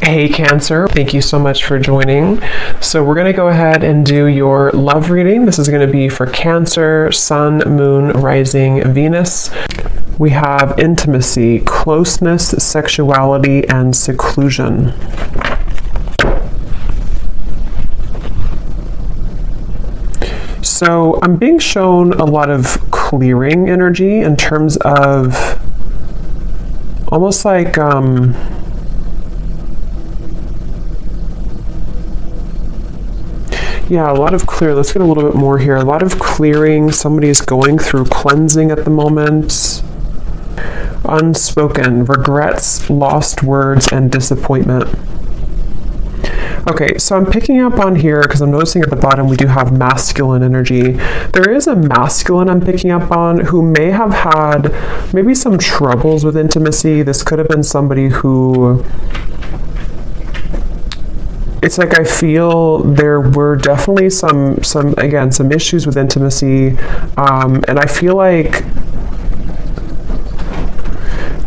Hey Cancer, thank you so much for joining. So we're going to go ahead and do your love reading. This is going to be for Cancer, Sun, Moon, Rising, Venus. We have intimacy, closeness, sexuality, and seclusion. So I'm being shown a lot of clearing energy in terms of almost like yeah, a lot of clear. Let's get a little bit more here. A lot of clearing. Somebody is going through cleansing at the moment. Unspoken, regrets, lost words, and disappointment. Okay, so I'm picking up on here because I'm noticing at the bottom we do have masculine energy. There is a masculine I'm picking up on who may have had maybe some troubles with intimacy. This could have been somebody who... It's like I feel there were definitely some issues with intimacy, and I feel like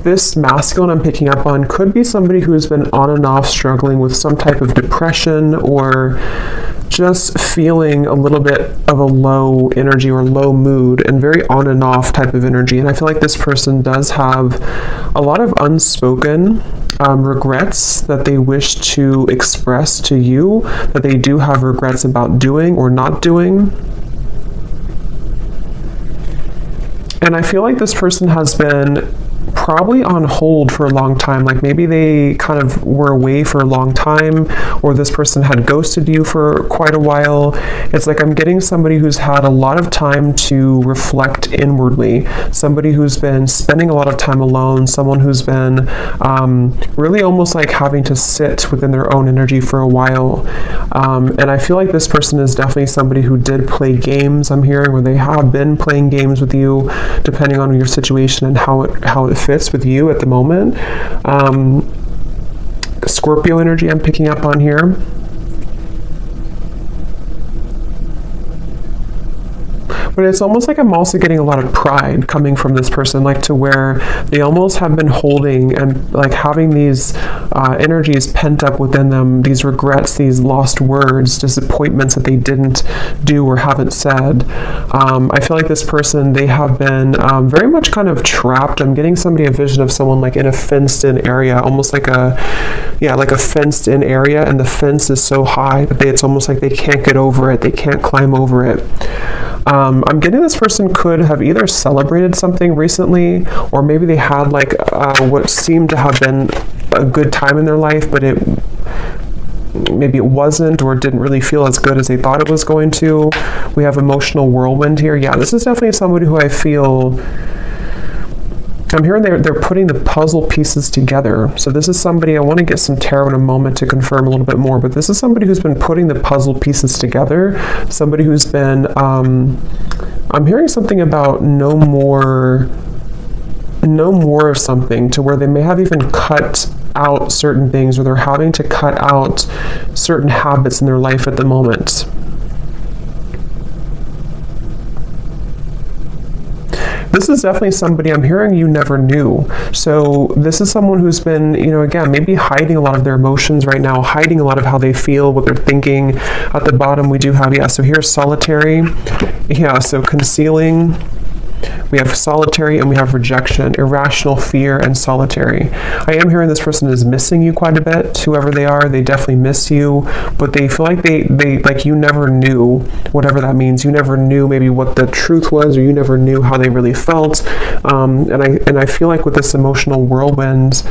this masculine I'm picking up on could be somebody who's been on and off struggling with some type of depression or just feeling a little bit of a low energy or low mood and very on and off type of energy. And I feel like this person does have a lot of unspoken regrets that they wish to express to you, that they do have regrets about doing or not doing. And I feel like this person has been probably on hold for a long time. Like maybe they kind of were away for a long time, or this person had ghosted you for quite a while. It's like I'm getting somebody who's had a lot of time to reflect inwardly, somebody who's been spending a lot of time alone, someone who's been really almost like having to sit within their own energy for a while. And I feel like this person is definitely somebody who did play games, I'm hearing, or they have been playing games with you, depending on your situation and how it fits with you at the moment. Scorpio energy I'm picking up on here. But it's almost like I'm also getting a lot of pride coming from this person, like to where they almost have been holding and like having these energies pent up within them, these regrets, these lost words, disappointments that they didn't do or haven't said. I feel like this person, they have been very much kind of trapped. I'm getting a vision of someone like in a fenced-in area, almost like a fenced-in area, and the fence is so high that it's almost like they can't get over it, they can't climb over it. I'm getting this person could have either celebrated something recently, or maybe they had like what seemed to have been a good time in their life, but maybe it wasn't, or didn't really feel as good as they thought it was going to. We have emotional whirlwind here. Yeah, this is definitely somebody who I feel... I'm hearing they're putting the puzzle pieces together. So this is somebody, I want to get some tarot in a moment to confirm a little bit more, but this is somebody who's been putting the puzzle pieces together, somebody who's been, I'm hearing something about no more of something, to where they may have even cut out certain things, or they're having to cut out certain habits in their life at the moment. This is definitely somebody I'm hearing you never knew. So this is someone who's been, again, maybe hiding a lot of their emotions right now, hiding a lot of how they feel, what they're thinking. At the bottom we do have, so here's solitary. Yeah, so concealing. We have solitary and we have rejection, irrational fear, and solitary. I am hearing this person is missing you quite a bit, whoever they are. They definitely miss you, but they feel like they like you never knew, whatever that means. You never knew maybe what the truth was, or you never knew how they really felt. And I feel like with this emotional whirlwind,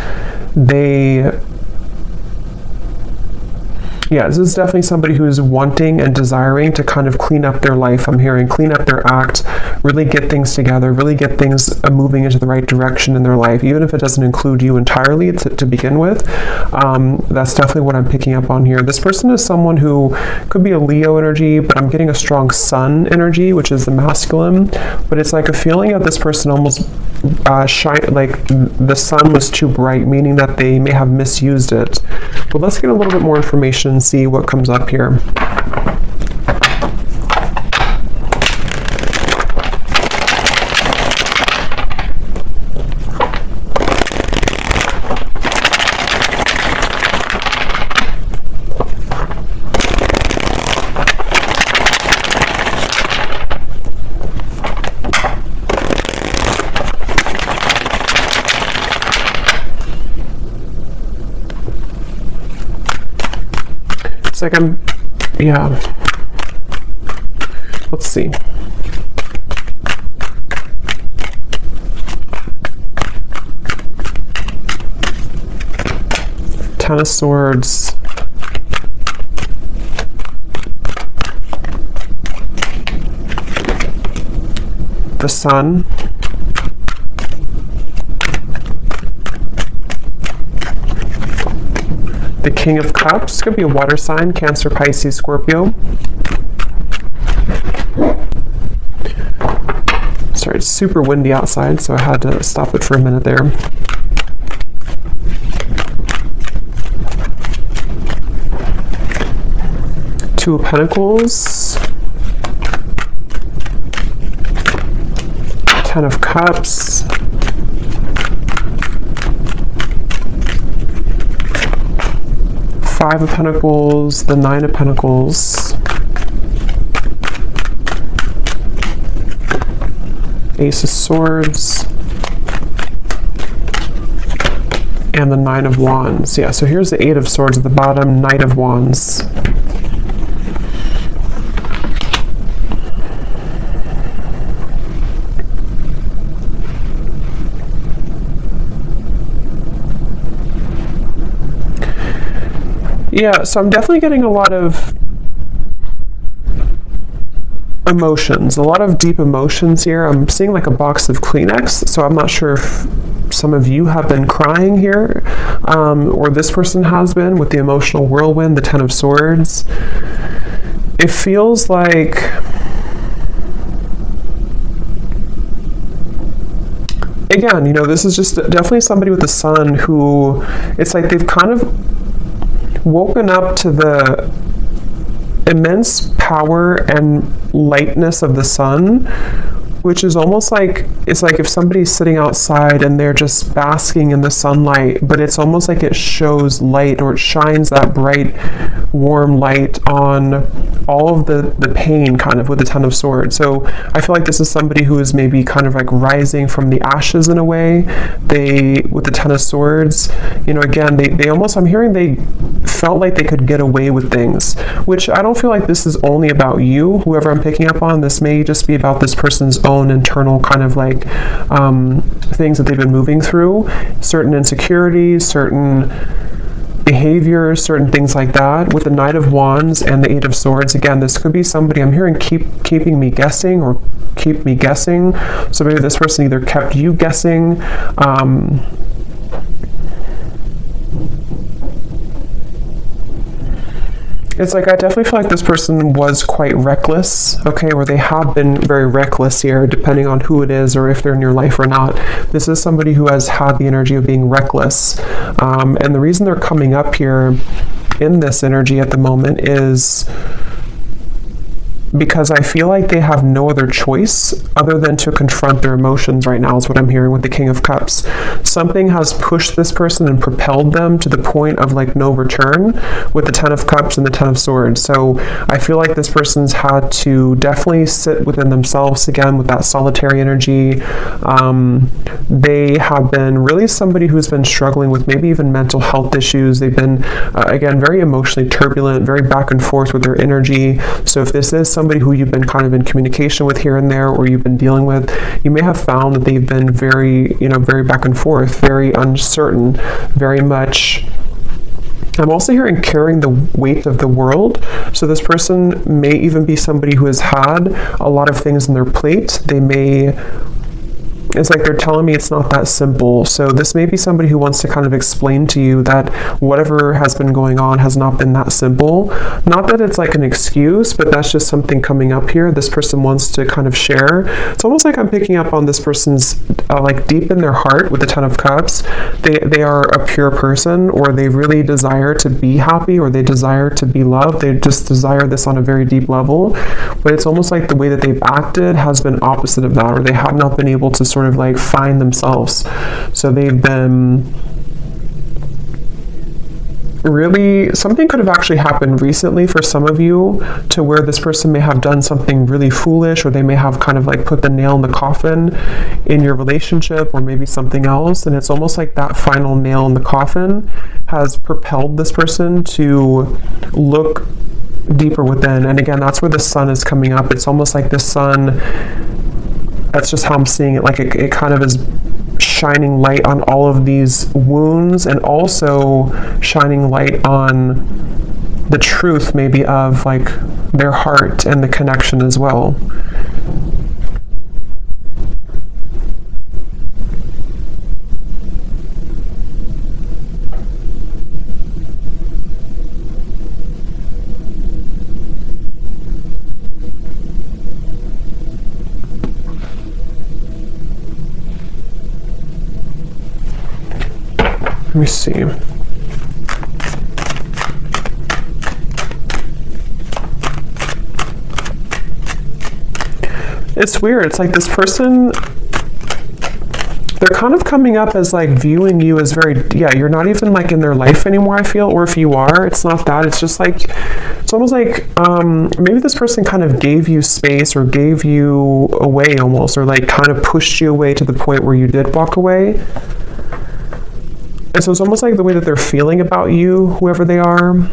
this is definitely somebody who's wanting and desiring to kind of clean up their life. I'm hearing clean up their act, really get things together, really get things moving into the right direction in their life, even if it doesn't include you entirely to begin with. That's definitely what I'm picking up on here. This person is someone who could be a Leo energy, but I'm getting a strong Sun energy, which is the masculine. But it's like a feeling of this person almost like the sun was too bright, meaning that they may have misused it. But let's get a little bit more information and see what comes up here. It's like yeah. Let's see. Ten of Swords. The Sun. The King of Cups. Could be a water sign, Cancer, Pisces, Scorpio. Sorry, it's super windy outside, so I had to stop it for a minute there. Two of Pentacles. Ten of Cups. Five of Pentacles, the Nine of Pentacles. Ace of Swords. And the Nine of Wands. Yeah, so here's the Eight of Swords at the bottom, Knight of Wands. Yeah, so I'm definitely getting a lot of emotions, a lot of deep emotions here. I'm seeing like a box of Kleenex, so I'm not sure if some of you have been crying here, or this person has been with the emotional whirlwind, the Ten of Swords. It feels like again, you know, this is just definitely somebody with the Sun who, it's like they've kind of woken up to the immense power and lightness of the Sun, which is almost like, it's like if somebody's sitting outside and they're just basking in the sunlight, but it's almost like it shows light, or it shines that bright, warm light on all of the pain kind of with the Ten of Swords. So I feel like this is somebody who is maybe kind of like rising from the ashes in a way. They, with the Ten of Swords, you know, again, they almost, I'm hearing they felt like they could get away with things, which I don't feel like this is only about you, whoever I'm picking up on. This may just be about this person's own internal kind of like things that they've been moving through, certain insecurities, certain behaviors, certain things like that. With the Knight of Wands and the Eight of Swords, again, this could be somebody, I'm hearing keeping me guessing, or keep me guessing. So maybe this person either kept you guessing, it's like I definitely feel like this person was quite reckless, okay, or they have been very reckless here, depending on who it is or if they're in your life or not. This is somebody who has had the energy of being reckless. And the reason they're coming up here in this energy at the moment is because I feel like they have no other choice other than to confront their emotions right now, is what I'm hearing with the King of Cups. Something has pushed this person and propelled them to the point of like no return with the Ten of Cups and the Ten of Swords. So I feel like this person's had to definitely sit within themselves again with that solitary energy. They have been really somebody who's been struggling with maybe even mental health issues. They've been, again, very emotionally turbulent, very back and forth with their energy. So if this is somebody who you've been kind of in communication with here and there, or you've been dealing with, you may have found that they've been very, you know, very back and forth, very uncertain, very much. I'm also hearing carrying the weight of the world. So this person may even be somebody who has had a lot of things on their plate. They may, it's like they're telling me it's not that simple. So this may be somebody who wants to kind of explain to you that whatever has been going on has not been that simple. Not that it's like an excuse, but that's just something coming up here. This person wants to kind of share. It's almost like I'm picking up on this person's like deep in their heart with the Ten of Cups. They are a pure person, or they really desire to be happy, or they desire to be loved. They just desire this on a very deep level. But it's almost like the way that they've acted has been opposite of that, or they have not been able to sort of like find themselves. So they've been really, something could have actually happened recently for some of you, to where this person may have done something really foolish, or they may have kind of like put the nail in the coffin in your relationship, or maybe something else. And it's almost like that final nail in the coffin has propelled this person to look deeper within. And again, that's where the sun is coming up. It's almost like the sun, that's just how I'm seeing it. Like it kind of is shining light on all of these wounds, and also shining light on the truth maybe of like their heart and the connection as well. Let me see. It's weird. It's like this person, they're kind of coming up as like viewing you as very, yeah, you're not even like in their life anymore, I feel. Or if you are, it's not that. It's just like, it's almost like maybe this person kind of gave you space, or gave you away almost, or like kind of pushed you away to the point where you did walk away. And so it's almost like the way that they're feeling about you, whoever they are,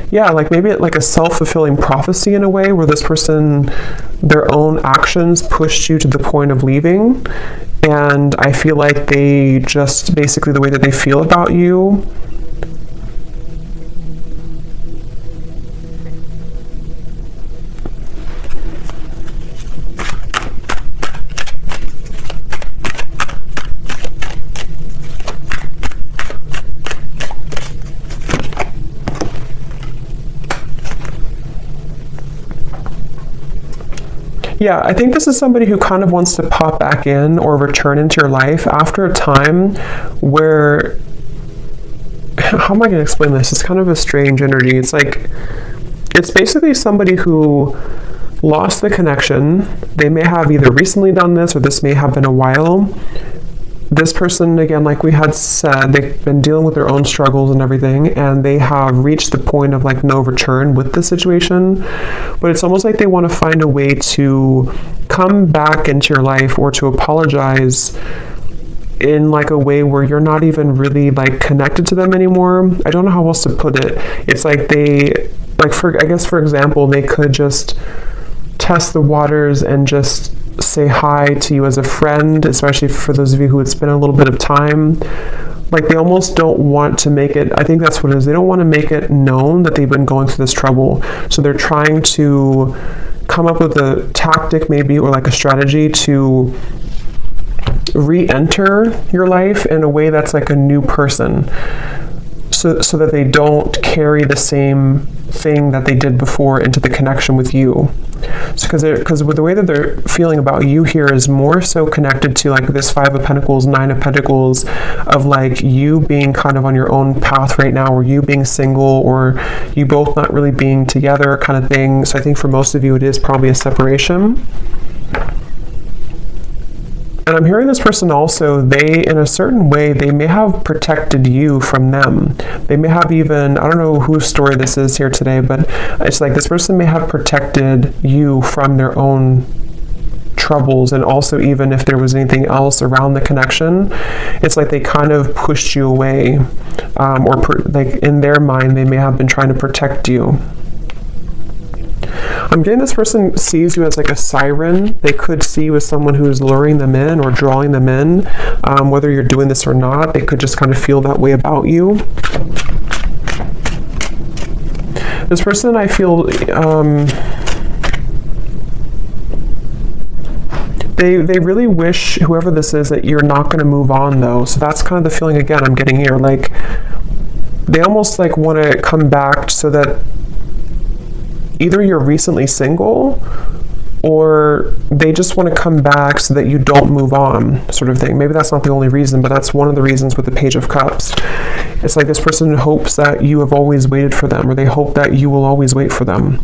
yeah, like maybe like a self-fulfilling prophecy in a way, where this person, their own actions pushed you to the point of leaving. And I feel like they just, basically the way that they feel about you, yeah, I think this is somebody who kind of wants to pop back in or return into your life after a time where, how am I going to explain this? It's kind of a strange energy. It's like, it's basically somebody who lost the connection. They may have either recently done this, or this may have been a while. This person, again, like we had said, they've been dealing with their own struggles and everything, and they have reached the point of like no return with the situation. But it's almost like they want to find a way to come back into your life, or to apologize in like a way where you're not even really like connected to them anymore. I don't know how else to put it. It's like they, like I guess for example, they could just test the waters and just say hi to you as a friend, especially for those of you who it's been a little bit of time. Like they almost don't want to make it, I think that's what it is, they don't want to make it known that they've been going through this trouble. So they're trying to come up with a tactic maybe, or like a strategy to re-enter your life in a way that's like a new person, so that they don't carry the same thing that they did before into the connection with you. Because with the way that they're feeling about you here is more so connected to like this 5 of Pentacles, 9 of Pentacles, of like you being kind of on your own path right now, or you being single, or you both not really being together kind of thing. So I think for most of you it is probably a separation. And I'm hearing this person also, they, in a certain way, they may have protected you from them. They may have even, I don't know whose story this is here today, but it's like this person may have protected you from their own troubles. And also, even if there was anything else around the connection, it's like they kind of pushed you away, like in their mind, they may have been trying to protect you. I'm getting this person sees you as like a siren. They could see you as someone who's luring them in or drawing them in. Whether you're doing this or not, they could just kind of feel that way about you. This person, I feel, they really wish, whoever this is, that you're not going to move on though. So that's kind of the feeling again I'm getting here. Like they almost like want to come back so that either you're recently single, or they just want to come back so that you don't move on, sort of thing. Maybe that's not the only reason, but that's one of the reasons with the Page of Cups. It's like this person hopes that you have always waited for them, or they hope that you will always wait for them.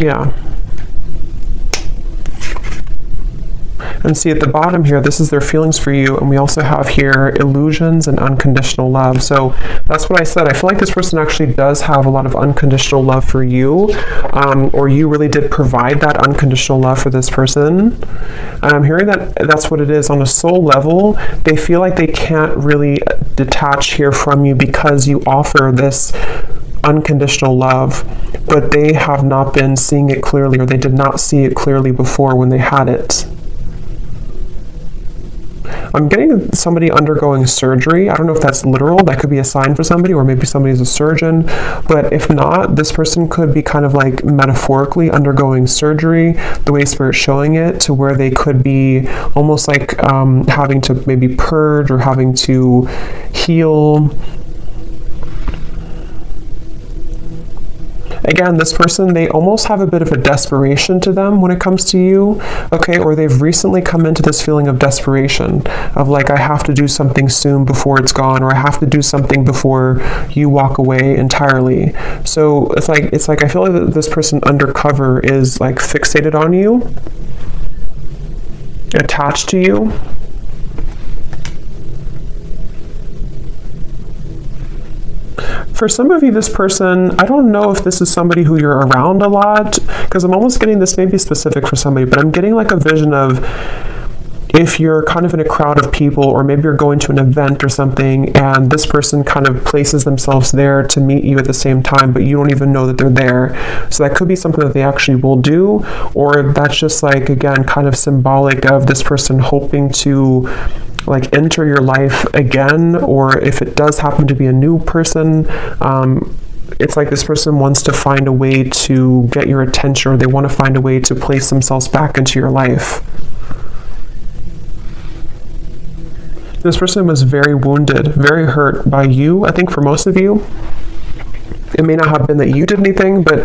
Yeah. And see at the bottom here, this is their feelings for you. And we also have here illusions and unconditional love. So that's what I said. I feel like this person actually does have a lot of unconditional love for you, or you really did provide that unconditional love for this person. And I'm hearing that that's what it is. On a soul level, they feel like they can't really detach here from you because you offer this unconditional love, but they have not been seeing it clearly, or they did not see it clearly before when they had it. I'm getting somebody undergoing surgery. I don't know if that's literal. That could be a sign for somebody, or maybe somebody's a surgeon. But if not, this person could be kind of like metaphorically undergoing surgery, the way Spirit's showing it, to where they could be almost like having to maybe purge or having to heal. Again, this person, they almost have a bit of a desperation to them when it comes to you, okay? Or they've recently come into this feeling of desperation, of like, I have to do something soon before it's gone, or I have to do something before you walk away entirely. So it's like I feel like this person undercover is like fixated on you, attached to you. For some of you, this person, I don't know if this is somebody who you're around a lot, because I'm almost getting this maybe specific for somebody, but I'm getting like a vision of if you're kind of in a crowd of people, or maybe you're going to an event or something, and this person kind of places themselves there to meet you at the same time, but you don't even know that they're there. So that could be something that they actually will do, or that's just like, again, kind of symbolic of this person hoping to like enter your life again, or if it does happen to be a new person, it's like this person wants to find a way to get your attention, or they want to find a way to place themselves back into your life. This person was very wounded, very hurt by you, I think for most of you. It may not have been that you did anything, but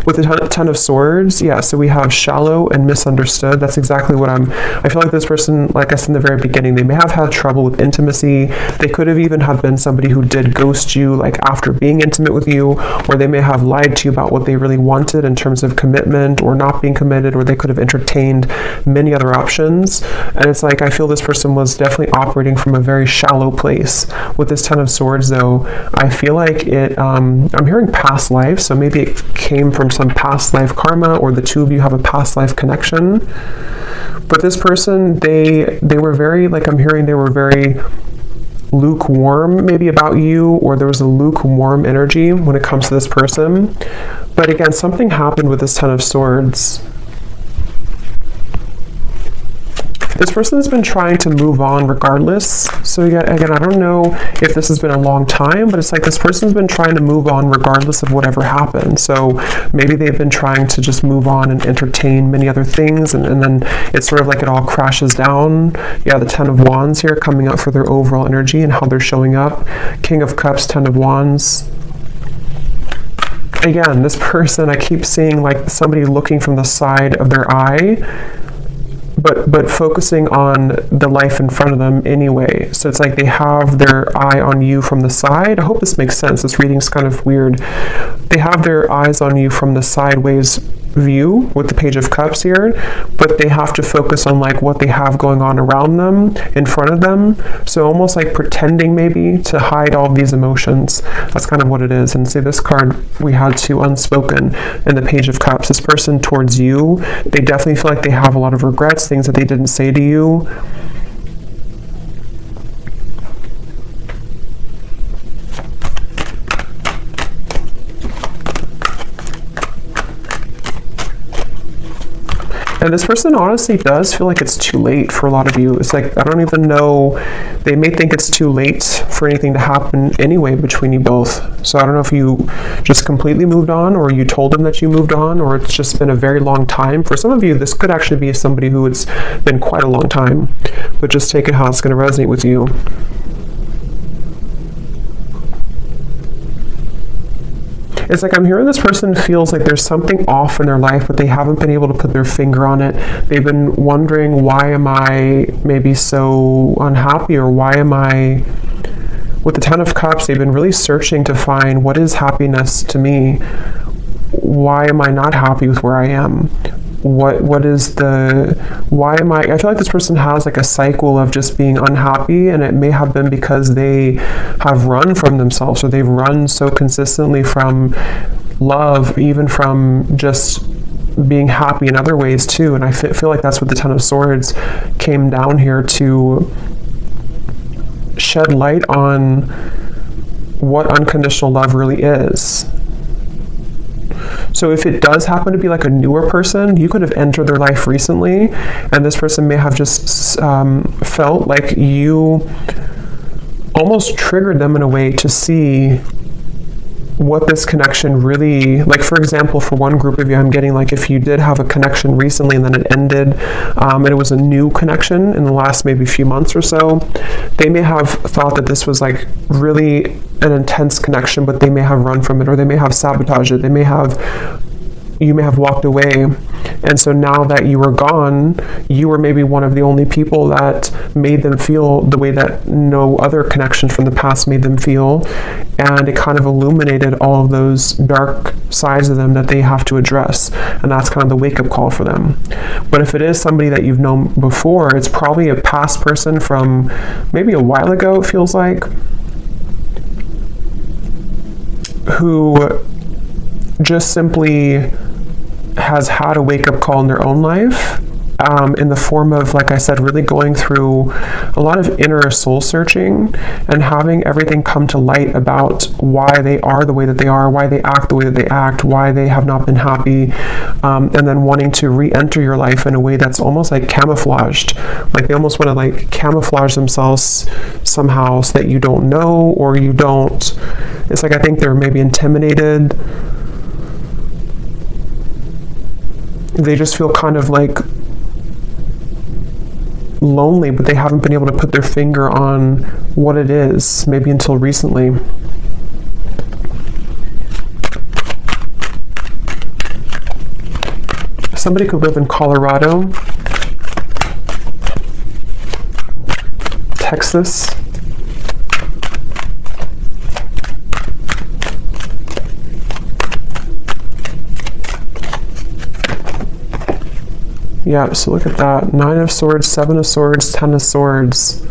with a ton of swords, yeah, so we have shallow and misunderstood. That's exactly what I feel like this person, like I said in the very beginning, they may have had trouble with intimacy. They could have even have been somebody who did ghost you, like after being intimate with you, or they may have lied to you about what they really wanted in terms of commitment or not being committed, or they could have entertained many other options. And it's like, I feel this person was definitely operating from a very shallow place. With this Ten of Swords, though, I feel like it, I'm hearing past life, so maybe it came from some past life karma, or the two of you have a past life connection. But this person, they were very, like I'm hearing, they were very lukewarm maybe about you, or there was a lukewarm energy when it comes to this person. But again, something happened with this Ten of Swords. This person has been trying to move on regardless. So again, I don't know if this has been a long time, but it's like this person's been trying to move on regardless of whatever happened. So maybe they've been trying to just move on and entertain many other things, and then it's sort of like it all crashes down. Yeah, the Ten of Wands here coming up for their overall energy and how they're showing up. King of Cups, Ten of Wands. Again, this person, I keep seeing like somebody looking from the side of their eye, but focusing on the life in front of them anyway. So it's like they have their eye on you from the side. I hope this makes sense. This reading's kind of weird. They have their eyes on you from the sideways view with the Page of Cups here, but they have to focus on like what they have going on around them, in front of them. So almost like pretending maybe to hide all of these emotions. That's kind of what it is. And see, this card we had to unspoken in the Page of Cups. This person towards you, they definitely feel like they have a lot of regrets, things that they didn't say to you. And this person honestly does feel like it's too late for a lot of you. It's like, I don't even know, they may think it's too late for anything to happen anyway between you both. So I don't know if you just completely moved on, or you told them that you moved on, or it's just been a very long time. For some of you, this could actually be somebody who it's been quite a long time, but just take it how it's going to resonate with you. It's like I'm hearing this person feels like there's something off in their life, but they haven't been able to put their finger on it. They've been wondering, why am I maybe so unhappy, or why am I... With the Ten of Cups, they've been really searching to find what is happiness to me. why am I not happy with where I am? Why am I feel like this person has like a cycle of just being unhappy, and it may have been because they have run from themselves, or they've run so consistently from love, even from just being happy in other ways too. And I feel like that's what the Ten of Swords came down here to shed light on, what unconditional love really is. So if it does happen to be like a newer person, you could have entered their life recently, and this person may have just felt like you almost triggered them in a way to see what this connection really, like for example, for one group of you, I'm getting like if you did have a connection recently and then it ended, and it was a new connection in the last maybe few months or so, they may have thought that this was like really an intense connection, but they may have run from it, or they may have sabotaged it. You may have walked away, and so now that you were gone, you were maybe one of the only people that made them feel the way that no other connection from the past made them feel, and it kind of illuminated all of those dark sides of them that they have to address, and that's kind of the wake-up call for them. But if it is somebody that you've known before, it's probably a past person from maybe a while ago, it feels like, who just simply has had a wake-up call in their own life, in the form of, like I said, really going through a lot of inner soul searching and having everything come to light about why they are the way that they are, why they act the way that they act, why they have not been happy, and then wanting to re-enter your life in a way that's almost like camouflaged. Like they almost want to like camouflage themselves somehow so that you don't know, or you don't. It's like I think they're maybe intimidated. They just feel kind of like lonely, but they haven't been able to put their finger on what it is, maybe until recently. Somebody could live in Colorado, Texas, yeah, so look at that. 9 of Swords, 7 of Swords, 10 of Swords.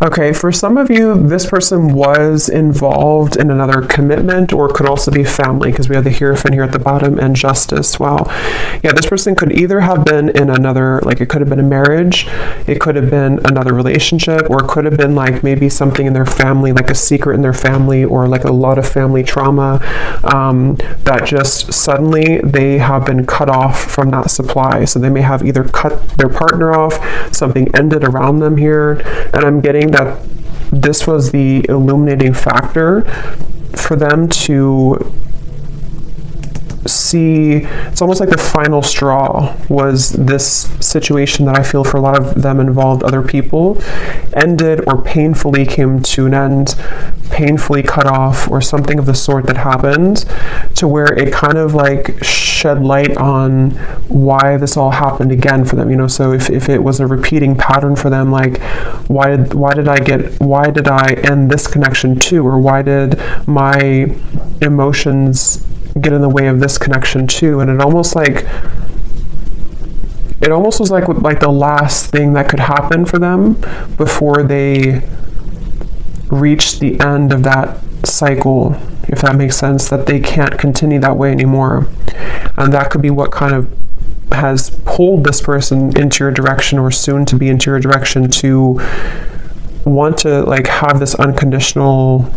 Okay, for some of you, this person was involved in another commitment, or could also be family, because we have the Hierophant here at the bottom and Justice. Wow. Yeah, this person could either have been in another, like it could have been a marriage, it could have been another relationship, or it could have been like maybe something in their family, like a secret in their family, or like a lot of family trauma, that just suddenly they have been cut off from that supply. So they may have either cut their partner off, something ended around them here, and I'm getting that this was the illuminating factor for them to see. It's almost like the final straw was this situation that I feel for a lot of them involved other people, ended or painfully came to an end, painfully cut off, or something of the sort that happened, to where it kind of like shed light on why this all happened again for them, you know. So if it was a repeating pattern for them, like why did I end this connection too, or why did my emotions get in the way of this connection too? And it almost was like the last thing that could happen for them before they reach the end of that cycle, if that makes sense, that they can't continue that way anymore. And that could be what kind of has pulled this person into your direction, or soon to be into your direction, to want to like have this unconditional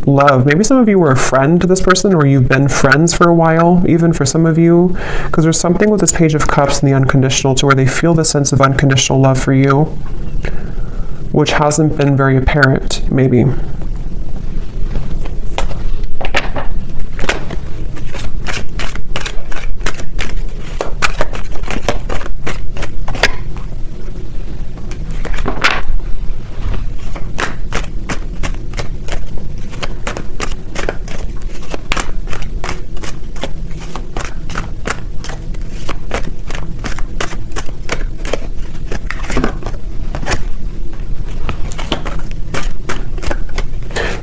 love. Maybe some of you were a friend to this person, or you've been friends for a while, even for some of you, because there's something with this Page of Cups and the unconditional, to where they feel the sense of unconditional love for you. which hasn't been very apparent, maybe.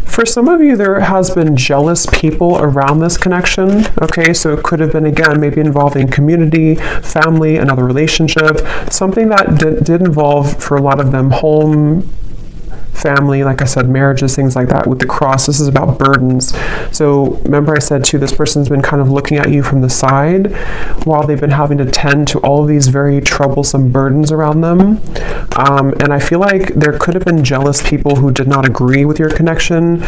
For some of you, there has been jealous people around this connection, okay? So it could have been, again, maybe involving community, family, another relationship, something that did involve, for a lot of them, home, family, like I said, marriages, things like that. With the cross, this is about burdens. So remember I said too, this person's been kind of looking at you from the side while they've been having to tend to all of these very troublesome burdens around them. And I feel like there could have been jealous people who did not agree with your connection,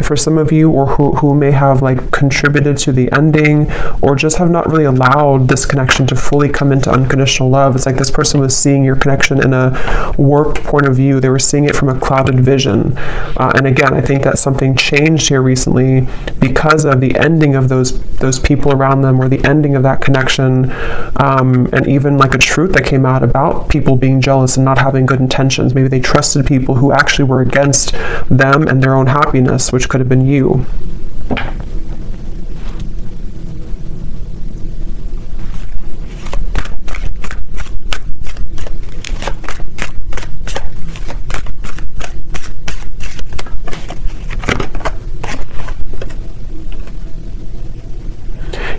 for some of you, or who may have like contributed to the ending, or just have not really allowed this connection to fully come into unconditional love. It's like this person was seeing your connection in a warped point of view. They were seeing it from a clouded vision. And again, I think that something changed here recently because of the ending of those people around them, or the ending of that connection, and even like a truth that came out about people being jealous and not having good intentions. Maybe they trusted people who actually were against them and their own happiness, which could have been you.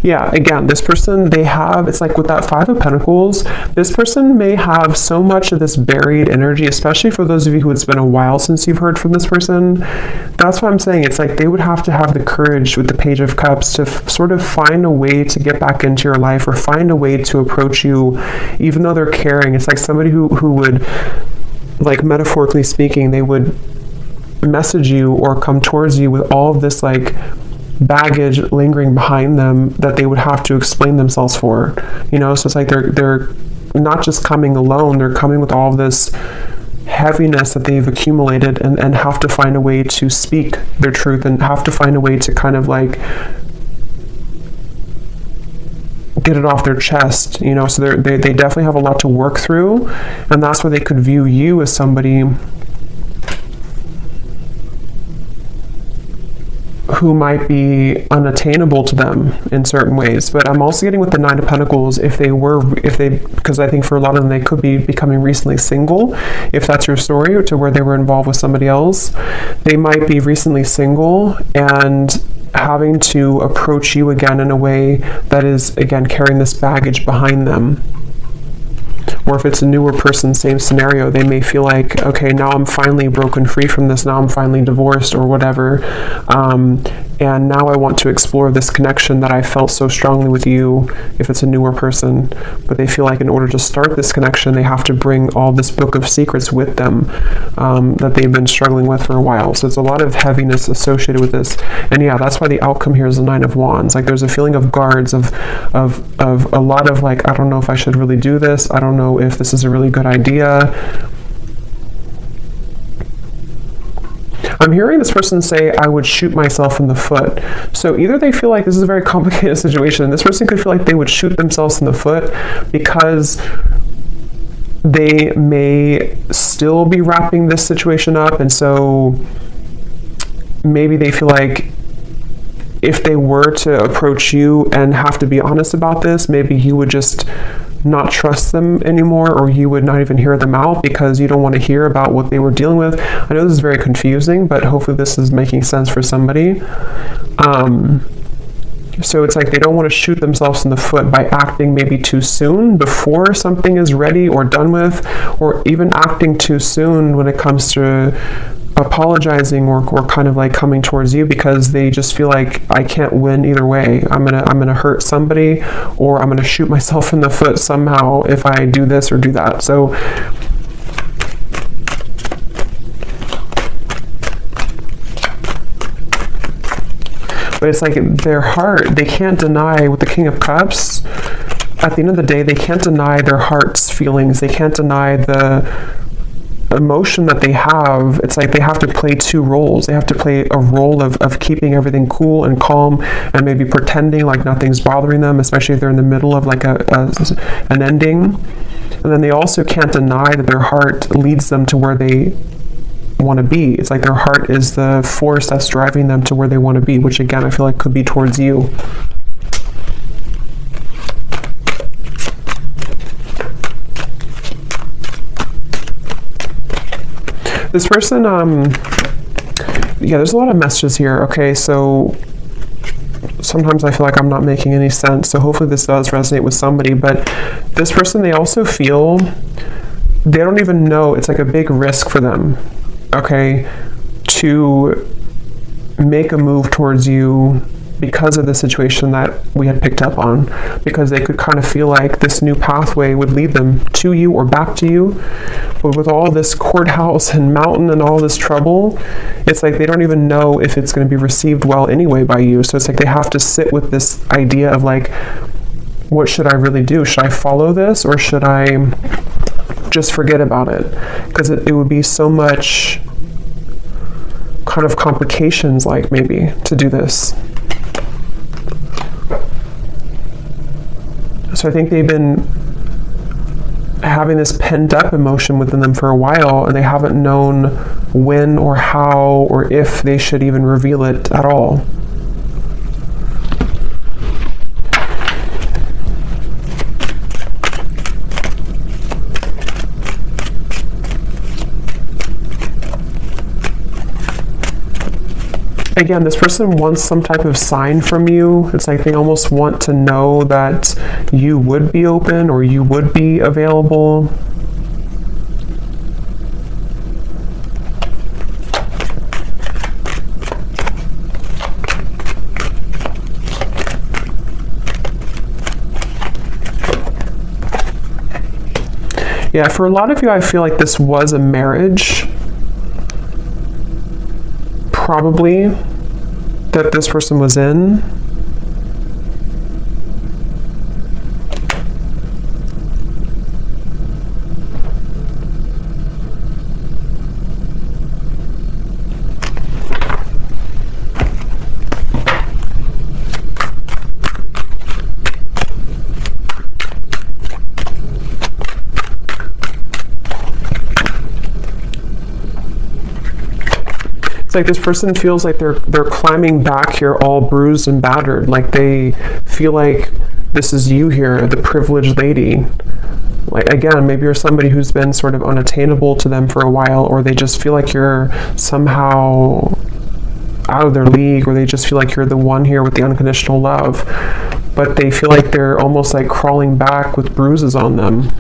Yeah, again, this person, it's like with that Five of Pentacles, this person may have so much of this buried energy, especially for those of you who it's been a while since you've heard from this person. That's what I'm saying. It's like they would have to have the courage with the Page of Cups to sort of find a way to get back into your life, or find a way to approach you, even though they're caring. It's like somebody who would, like metaphorically speaking, they would message you or come towards you with all of this like baggage lingering behind them that they would have to explain themselves for, so it's like they're not just coming alone, they're coming with all of this heaviness that they've accumulated, and have to find a way to speak their truth, and have to find a way to kind of like get it off their chest, so they definitely have a lot to work through, and that's where they could view you as somebody who might be unattainable to them in certain ways. But I'm also getting with the Nine of Pentacles, because I think for a lot of them, they could be becoming recently single. If that's your story, to where they were involved with somebody else, they might be recently single and having to approach you again in a way that is, again, carrying this baggage behind them. Or if it's a newer person, same scenario, they may feel like, okay, now I'm finally broken free from this, now I'm finally divorced or whatever, and now I want to explore this connection that I felt so strongly with you, if it's a newer person. But they feel like in order to start this connection, they have to bring all this book of secrets with them, that they've been struggling with for a while. So it's a lot of heaviness associated with this. And yeah, that's why the outcome here is the Nine of Wands. Like there's a feeling of guards, of a lot of like, I don't know if I should really do this, I don't know if this is a really good idea. I'm hearing this person say, I would shoot myself in the foot. So either they feel like this is a very complicated situation. This person could feel like they would shoot themselves in the foot because they may still be wrapping this situation up. And so maybe they feel like if they were to approach you and have to be honest about this, maybe you would just not trust them anymore, or you would not even hear them out because you don't want to hear about what they were dealing with. I know this is very confusing, but hopefully this is making sense for somebody. So it's like they don't want to shoot themselves in the foot by acting maybe too soon before something is ready or done with, or even acting too soon when it comes to apologizing or kind of like coming towards you, because they just feel like I can't win either way. I'm gonna hurt somebody, or I'm gonna shoot myself in the foot somehow if I do this or do that. So but it's like their heart, they can't deny with the King of Cups. At the end of the day, they can't deny their heart's feelings. They can't deny emotion that they have, it's like they have to play two roles. They have to play a role of keeping everything cool and calm and maybe pretending like nothing's bothering them, especially if they're in the middle of like an ending. And then they also can't deny that their heart leads them to where they want to be. It's like their heart is the force that's driving them to where they want to be, which again, I feel like could be towards you. This person, yeah, there's a lot of messages here. Okay, so sometimes I feel like I'm not making any sense, so hopefully this does resonate with somebody. But this person, they also feel, they don't even know, it's like a big risk for them, okay, to make a move towards you because of the situation that we had picked up on, because they could kind of feel like this new pathway would lead them to you or back to you. But with all this courthouse and mountain and all this trouble, it's like they don't even know if it's going to be received well anyway by you. So it's like they have to sit with this idea of like, what should I really do? Should I follow this, or should I just forget about it? Because it would be so much kind of complications, like maybe to do this. So I think they've been having this pent up emotion within them for a while, and they haven't known when or how or if they should even reveal it at all. Again, this person wants some type of sign from you. It's like they almost want to know that you would be open or you would be available. Yeah, for a lot of you, I feel like this was a marriage. Probably that this person was in. It's like this person feels like they're climbing back here all bruised and battered. Like they feel like this is you here, the privileged lady. Like again, maybe you're somebody who's been sort of unattainable to them for a while, or they just feel like you're somehow out of their league, or they just feel like you're the one here with the unconditional love. But they feel like they're almost like crawling back with bruises on them.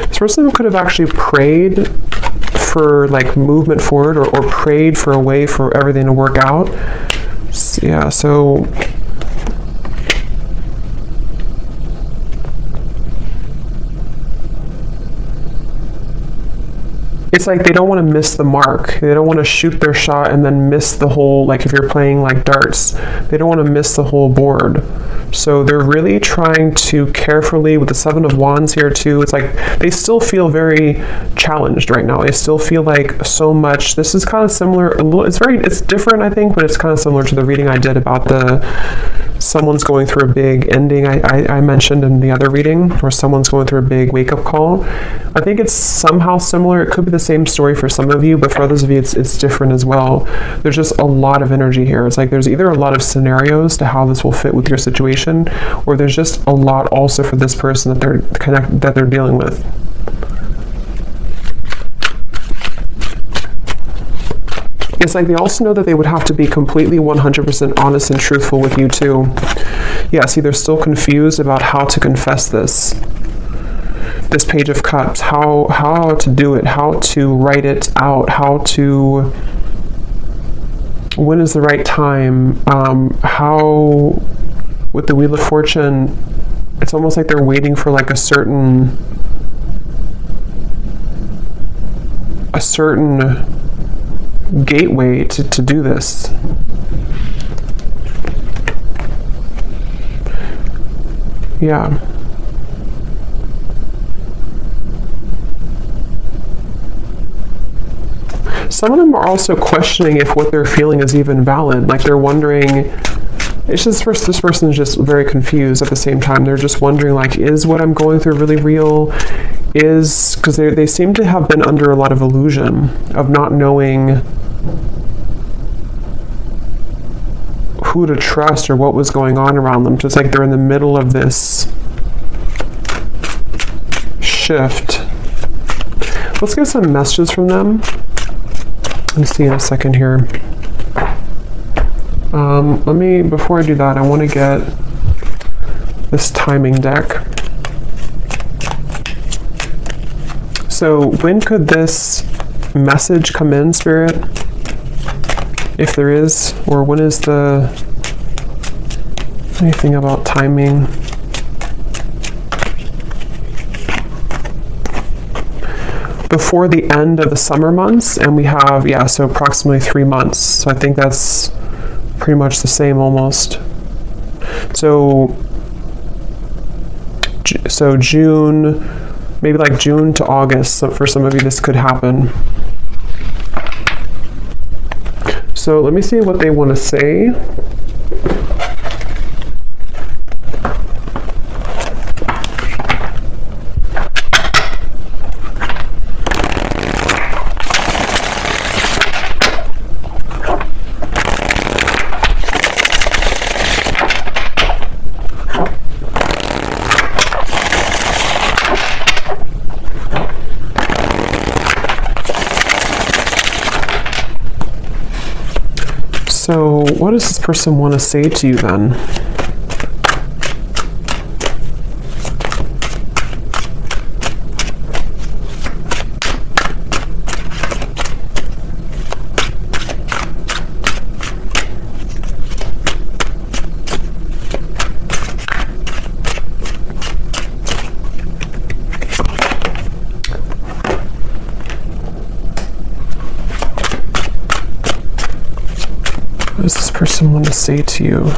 This person could have actually prayed for like movement forward, or prayed for a way for everything to work out. Yeah, so it's like they don't want to miss the mark. They don't want to shoot their shot and then miss the whole, like if you're playing like darts, they don't want to miss the whole board. So they're really trying to carefully, with the Seven of Wands here too, it's like they still feel very challenged right now. They still feel like so much. This is kind of similar, it's different I think, but it's kind of similar to the reading I did about someone's going through a big ending I mentioned in the other reading, or someone's going through a big wake-up call. I think it's somehow similar. It could be the same story for some of you, but for others of you it's different as well. There's just a lot of energy here. It's like there's either a lot of scenarios to how this will fit with your situation, or there's just a lot also for this person that they're dealing with. It's like they also know that they would have to be completely 100% honest and truthful with you too. Yeah, see, they're still confused about how to confess this Page of Cups, how to do it, how to write it out, when is the right time, how, with the Wheel of Fortune, it's almost like they're waiting for like a certain gateway to do this. Yeah. Some of them are also questioning if what they're feeling is even valid. Like they're wondering, it's just this person is just very confused at the same time. They're just wondering, like, is what I'm going through really real? Because they seem to have been under a lot of illusion of not knowing who to trust or what was going on around them. Just like they're in the middle of this shift. Let's get some messages from them. Let's see in a second here. Before I do that, I want to get this timing deck. So when could this message come in, Spirit? If there is, or when is anything about timing? Before the end of the summer months, and we have, so approximately 3 months. So I think that's pretty much the same almost. So June, maybe like June to August. So for some of you, this could happen. So let me see what they want to say. So what does this person want to say to you then? What does this person want to say to you?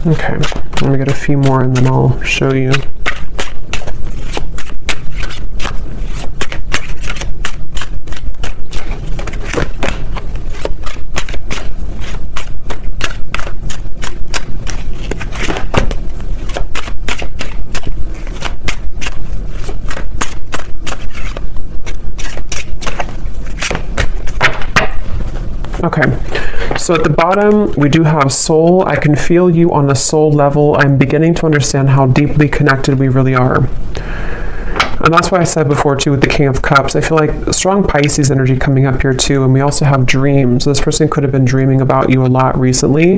Okay, let me get a few more and then I'll show you. Okay, so at the bottom, we do have soul. I can feel you on a soul level. I'm beginning to understand how deeply connected we really are. And that's why I said before, too, with the King of Cups, I feel like strong Pisces energy coming up here, too. And we also have dreams. This person could have been dreaming about you a lot recently,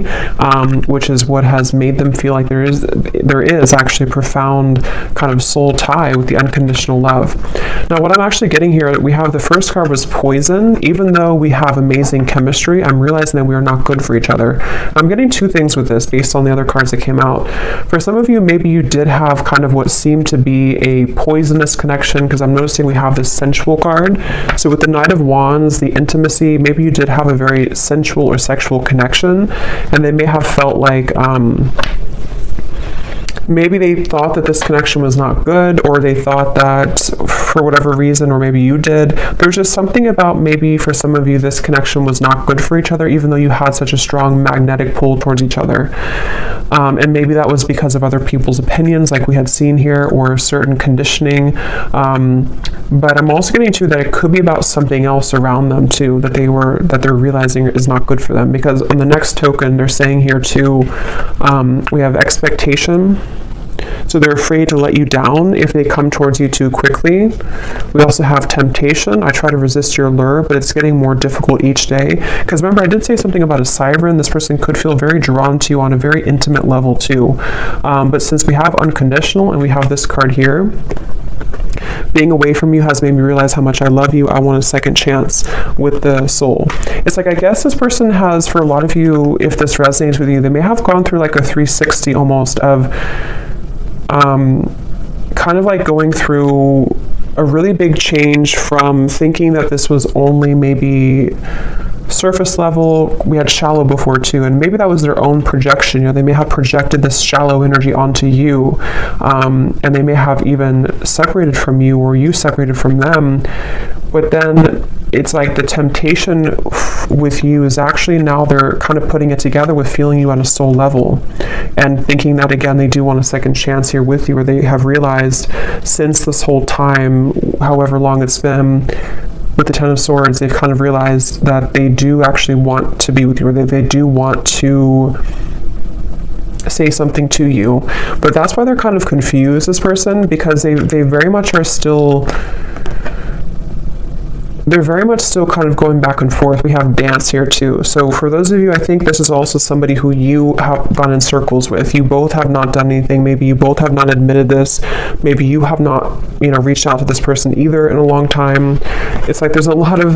which is what has made them feel like there is actually a profound kind of soul tie with the unconditional love. Now, what I'm actually getting here, we have the first card was poison. Even though we have amazing chemistry, I'm realizing that we are not good for each other. I'm getting two things with this based on the other cards that came out. For some of you, maybe you did have kind of what seemed to be a poisonous connection, because I'm noticing we have this sensual card. So with the Knight of Wands, the intimacy, maybe you did have a very sensual or sexual connection, and they may have felt like maybe they thought that this connection was not good, or they thought that for whatever reason, or maybe you did, there's just something about maybe for some of you this connection was not good for each other, even though you had such a strong magnetic pull towards each other. And maybe that was because of other people's opinions, like we had seen here, or certain conditioning. But I'm also getting to that it could be about something else around them too, that they're realizing is not good for them. Because on the next token, they're saying here too, we have expectation. So So they're afraid to let you down if they come towards you too quickly. We also have temptation. I try to resist your lure, but it's getting more difficult each day. Because remember, I did say something about a siren. This person could feel very drawn to you on a very intimate level too. But since we have unconditional and we have this card here, being away from you has made me realize how much I love you. I want a second chance with the soul. It's like, I guess this person has, for a lot of you, if this resonates with you, they may have gone through like a 360 almost of kind of like going through a really big change from thinking that this was only maybe surface level. We had shallow before too, and maybe that was their own projection. You know, they may have projected this shallow energy onto you, and they may have even separated from you, or you separated from them. But then it's like the temptation with you is actually now they're kind of putting it together with feeling you on a soul level and thinking that, again, they do want a second chance here with you, or they have realized since this whole time, however long it's been, with the Ten of Swords, they've kind of realized that they do actually want to be with you, or they do want to say something to you. But that's why they're kind of confused, this person, because they very much are still... They're very much still kind of going back and forth. We have dance here too. So for those of you, I think this is also somebody who you have gone in circles with. You both have not done anything. Maybe you both have not admitted this. Maybe you have not, reached out to this person either in a long time. It's like there's a lot of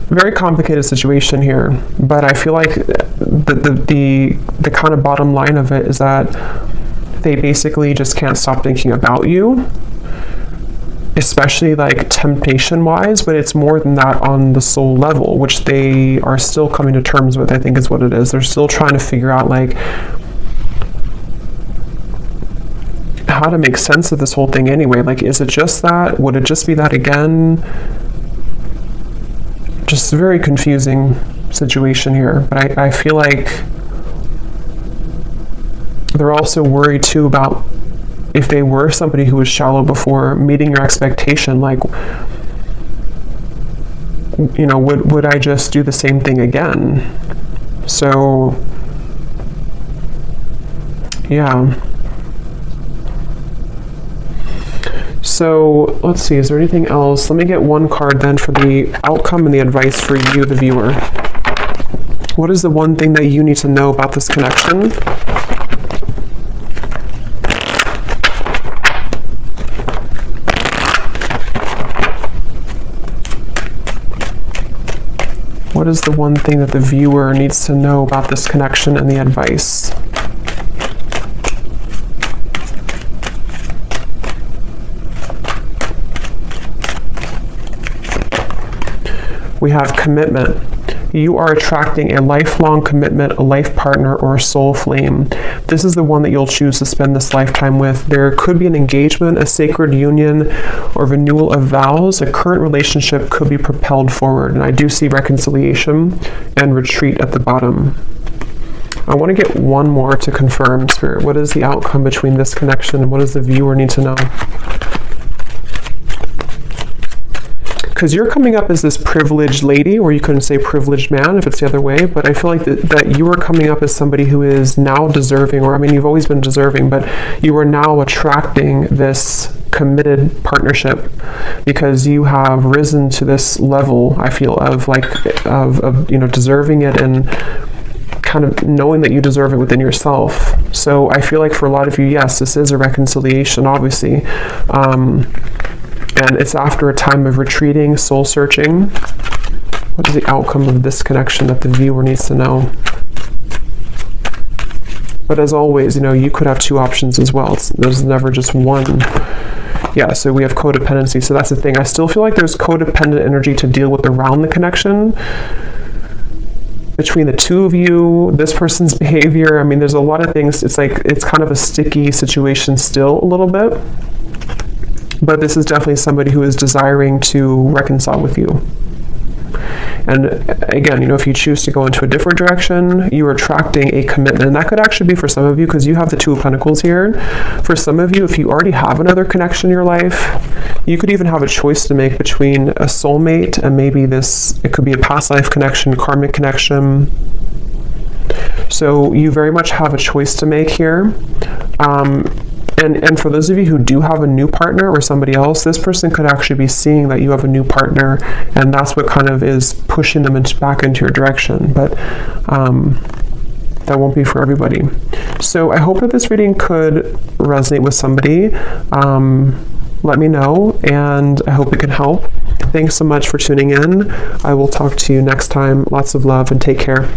very complicated situation here. But I feel like the kind of bottom line of it is that they basically just can't stop thinking about you, especially like temptation wise, but it's more than that on the soul level, which they are still coming to terms with, I think is what it is. They're still trying to figure out like how to make sense of this whole thing anyway. Like, is it just that? Would it just be that again? Just a very confusing situation here. But I feel like they're also worried too about if they were somebody who was shallow before, meeting your expectation, like, would I just do the same thing again? So, yeah. So, let's see, is there anything else? Let me get one card then for the outcome and the advice for you, the viewer. What is the one thing that you need to know about this connection? What is the one thing that the viewer needs to know about this connection and the advice? We have commitment. You are attracting a lifelong commitment, a life partner, or a soul flame. This is the one that you'll choose to spend this lifetime with. There could be an engagement, a sacred union, or renewal of vows. A current relationship could be propelled forward. And I do see reconciliation and retreat at the bottom. I want to get one more to confirm, Spirit. What is the outcome between this connection and what does the viewer need to know? Because you're coming up as this privileged lady, or you couldn't say privileged man if it's the other way, but I feel like that you are coming up as somebody who is now deserving, or you've always been deserving, but you are now attracting this committed partnership because you have risen to this level, I feel, of deserving it and kind of knowing that you deserve it within yourself. So I feel like for a lot of you, yes, this is a reconciliation, obviously. And it's after a time of retreating, soul searching. What is the outcome of this connection that the viewer needs to know? But as always, you could have two options as well. There's never just one. Yeah, so we have codependency. So that's the thing. I still feel like there's codependent energy to deal with around the connection between the two of you, this person's behavior. There's a lot of things. It's like it's kind of a sticky situation still a little bit. But this is definitely somebody who is desiring to reconcile with you. And again, if you choose to go into a different direction, you're attracting a commitment. And that could actually be for some of you, because you have the Two of Pentacles here. For some of you, if you already have another connection in your life, you could even have a choice to make between a soulmate and maybe it could be a past life connection, karmic connection. So you very much have a choice to make here. And for those of you who do have a new partner or somebody else, this person could actually be seeing that you have a new partner, and that's what kind of is pushing them back into your direction. But that won't be for everybody. So I hope that this reading could resonate with somebody. Let me know, and I hope it can help. Thanks so much for tuning in. I will talk to you next time. Lots of love, and take care.